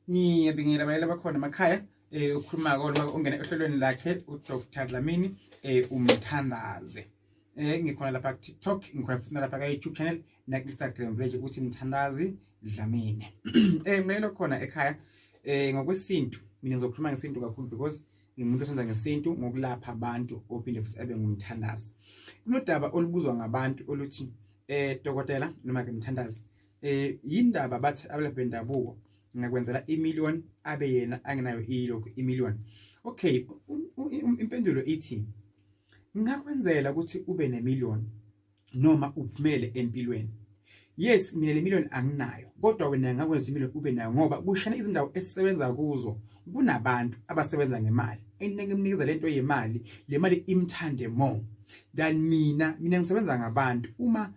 Ngiyabingelela abayela bakhona emakhaya ukhuluma kodwa ungena ehlelweni lakhe uDr Dlamini umthandaze. Ngikhona lapha ku TikTok, ngikhona futhi lapha ku YouTube channel na Instagram page uthi Mthandazi Dlamini. Mlayelo khona ekhaya ngokwesintu mina ngizokhuluma ngesintu kakhulu because ngimuntu osenza ngesintu ngokulapha abantu ophinde futhi abe ngumthandazi. Kunodaba olubuzwa ngabantu oluthi dokotela noma ke Mthandazi yindaba bathi abalaphi bendabuko ngakwenzela imillion abe yena angenayo ilokhu imillion. Okay, impendulo ithi ngakwenzela ukuthi ube nemillion noma uphumelele empilweni. Yes, mina le million anginayo, kodwa wena ngakwenza imillion ube nayo ngoba kushana izindawo esisebenza kuzo kunabantu abasebenza ngemali. Engimnikeza lento yemali, le mali imthande more than mina ngisebenza ngabantu. Uma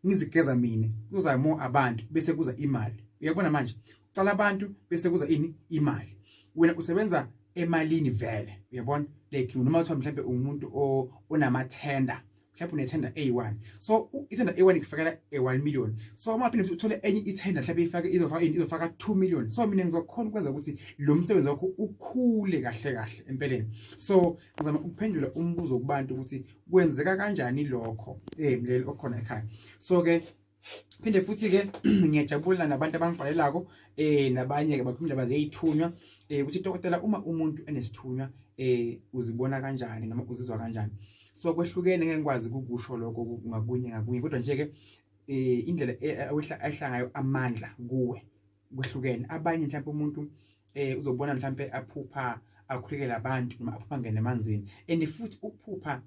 ngizigeza mina kuza more abantu bese kuza imali. Uyabona manje? Cala abantu bese kuza imali. Wena usebenza emalini vele. Uyabona? Like noma uthiwa mhlambe umuntu onamathenda, mhlawumbe unethenda A1. So ithenda A1 ikufakela A1 million. So uma phinde uthole enye ithenda mhlawumbe izofaka 2 million. So mina ngizokhona ukwenza ukuthi lo msebenzi wakho ukhule kahle empeleni. So ngizama ukuphendula umbuzo kubantu ukuthi kwenzeka kanjani lokho mleli okhona ekhaya. So ke phinde futhi ke ngiyajabula nabantu abangibhalelako nabanye ke bakhuluma indaba zeyithunywa ukuthi dokotela uma umuntu enesithunywa uzibona kanjani noma uzizwa kanjani. So kwehlukene ngeke ngikwazi ukusho lokho ngakunye kodwa nje ke indlela ayihlangayo amandla kuwe kwehlukene. Abanye mhlawumbe umuntu uzobona mhlawumbe aphupha akhulekela abantu noma aphupha ngene emanzini, and futhi ukuphupha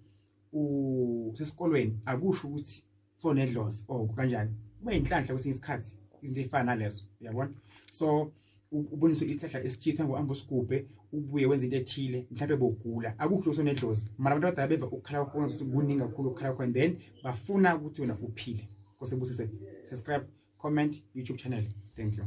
usesikolweni akusho ukuthi so nedlozi kanjani kube inhlanhla kwesinye isikhathi izinto ezifana nalezo. Uyabona? So ubonise isihlahla esithitha ngohamba usigubhe ubuye wenza into ethile mhlawumbe bogula akusho so nedlozi, mara abantu abadala beva ukukhala kwakho ukuthi kuningi kakhulu ukukhala kwakho, and then bafuna ukuthi wena uphile. Kose busise subscribe, comment YouTube channel. Thank you.